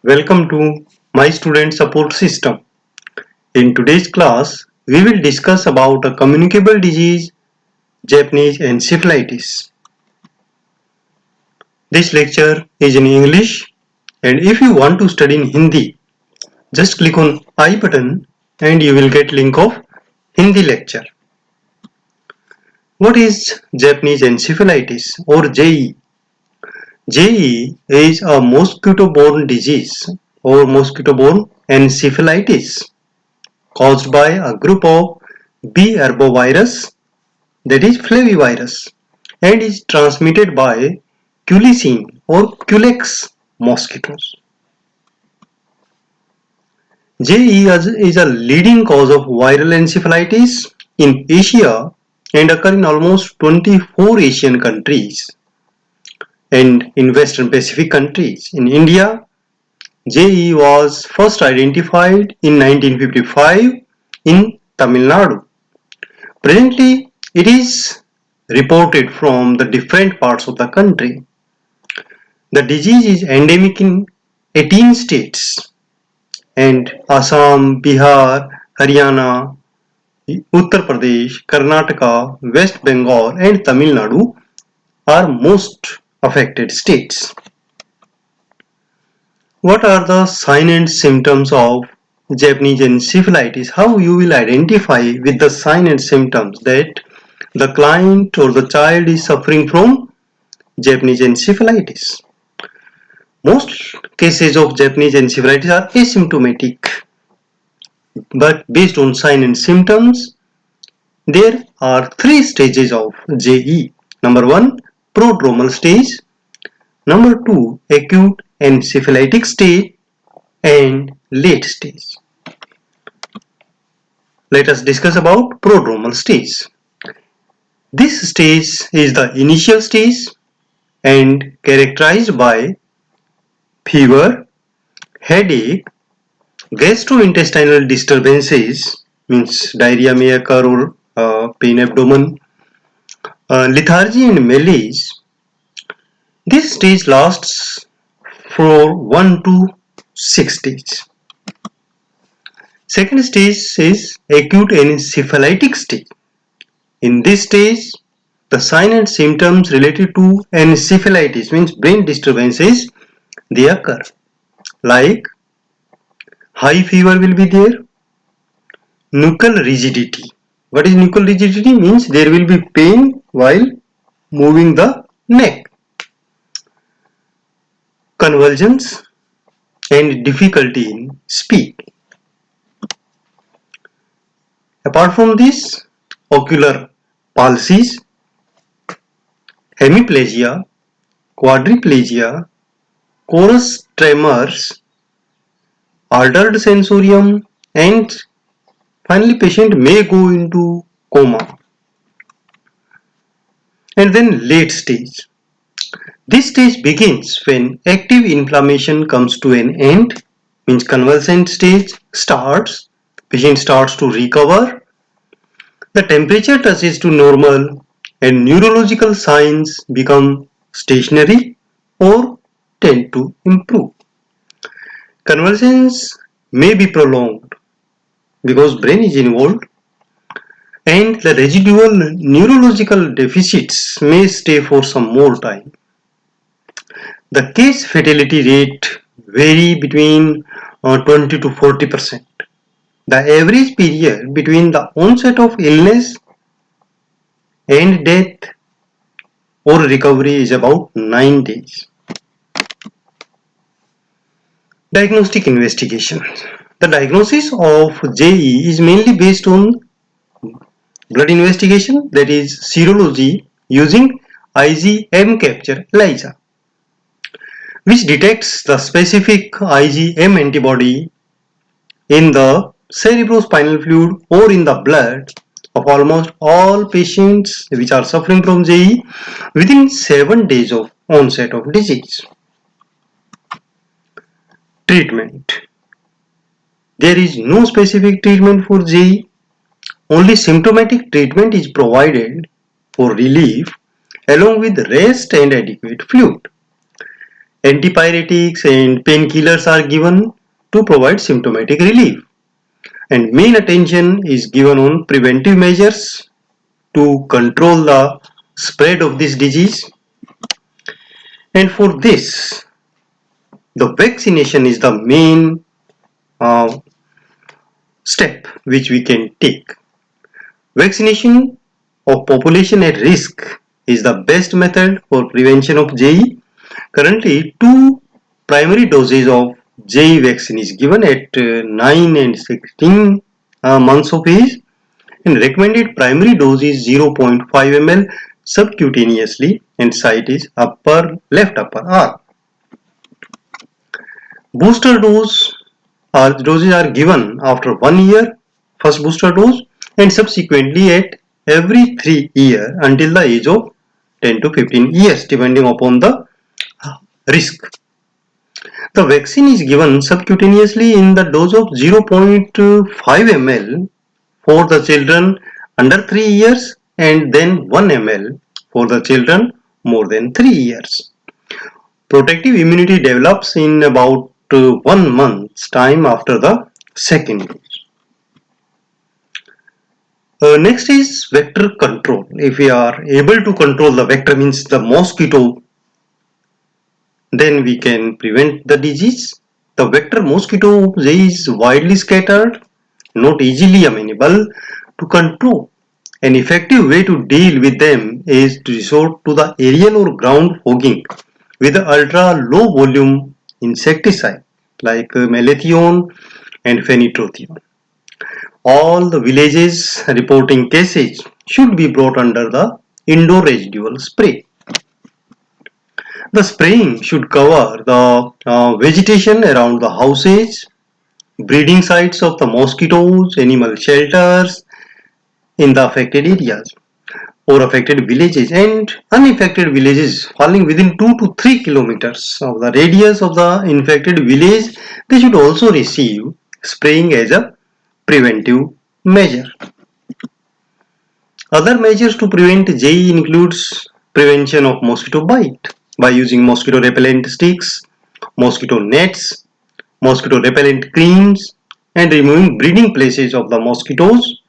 Welcome to my student support system. In today's class, we will discuss about a communicable disease, Japanese encephalitis. This lecture is in English, and if you want to study in Hindi, just click on I button and you will get link of Hindi lecture. What is Japanese encephalitis or JE? JE is a mosquito-borne disease or mosquito-borne encephalitis caused by a group of B. arbovirus, that is flavivirus, and is transmitted by culicine or culex mosquitoes. JE is a leading cause of viral encephalitis in Asia and occur in almost 24 Asian countries and in Western Pacific countries. In India, JE was first identified in 1955 in Tamil Nadu. Presently, it is reported from the different parts of the country. The disease is endemic in 18 states and Assam, Bihar, Haryana, Uttar Pradesh, Karnataka, West Bengal and Tamil Nadu are most affected states. What are the signs and symptoms of Japanese encephalitis? How you will identify with the signs and symptoms that the client or the child is suffering from Japanese encephalitis? Most cases of Japanese encephalitis are asymptomatic, but based on signs and symptoms, there are three stages of JE. Number 1, prodromal stage. Number 2, acute encephalitic stage, and late stage. Let us discuss about prodromal stage. This stage is the initial stage and characterized by fever, headache, gastrointestinal disturbances, means diarrhea may occur or pain abdomen, lethargy and malaise. This stage lasts for 1 to 6 days. Second stage is acute encephalitic stage. In this stage, the signs and symptoms related to encephalitis, means brain disturbances, they occur. Like high fever will be there, nuchal rigidity. What is nuchal rigidity? Means there will be pain while moving the neck. Convulsions and difficulty in speaking. Apart from this, ocular palsies, hemiplegia, quadriplegia, chorus tremors, altered sensorium, and finally patient may go into coma. And then late stage. This stage begins when active inflammation comes to an end, means convalescent stage starts, patient starts to recover, the temperature touches to normal and neurological signs become stationary or tend to improve. Convalescence may be prolonged because brain is involved and the residual neurological deficits may stay for some more time. The case fatality rate vary between 20 to 40%. The average period between the onset of illness and death or recovery is about 9 days. Diagnostic investigation. The diagnosis of JE is mainly based on blood investigation, that is serology using IgM capture ELISA, which detects the specific IgM antibody in the cerebrospinal fluid or in the blood of almost all patients which are suffering from JE within 7 days of onset of disease. Treatment. There is no specific treatment for JE. Only symptomatic treatment is provided for relief along with rest and adequate fluid. Antipyretics and painkillers are given to provide symptomatic relief. And main attention is given on preventive measures to control the spread of this disease. And for this, the vaccination is the main uh, step which we can take. Vaccination of population at risk is the best method for prevention of JE. Currently, two primary doses of JE vaccine is given at 9 and 16 months of age, and recommended primary dose is 0.5 ml subcutaneously, and site is left upper arm. Booster doses are given after 1 year, first booster dose, and subsequently at every 3 years until the age of 10 to 15 years, depending upon the risk. The vaccine is given subcutaneously in the dose of 0.5 ml for the children under 3 years, and then 1 ml for the children more than 3 years. Protective immunity develops in about 1 month's time after the second dose. Next is vector control. If we are able to control the vector, means the mosquito, then we can prevent the disease. The vector mosquito is widely scattered, not easily amenable to control. An effective way to deal with them is to resort to the aerial or ground fogging with ultra low volume insecticide like malathion and phenytothioin. All the villages reporting cases should be brought under the indoor residual spray. The spraying should cover the vegetation around the houses, breeding sites of the mosquitoes, animal shelters in the affected areas or affected villages, and unaffected villages falling within 2 to 3 kilometers of the radius of the infected village. They should also receive spraying as a preventive measure. Other measures to prevent JE includes prevention of mosquito bite by using mosquito repellent sticks, mosquito nets, mosquito repellent creams, and removing breeding places of the mosquitoes.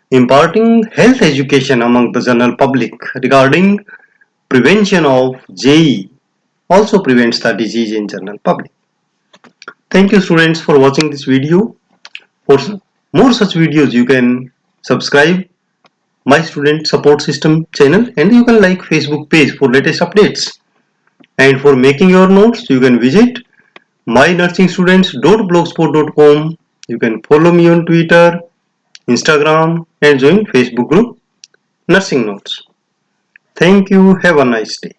Imparting health education among the general public regarding prevention of JE also prevents the disease in general public. Thank you students for watching this video. For more such videos, you can subscribe my student support system channel, and you can like Facebook page for latest updates. And for making your notes, you can visit mynursingstudents.blogspot.com. You can follow me on Twitter, Instagram, and join Facebook group Nursing Notes. Thank you. Have a nice day.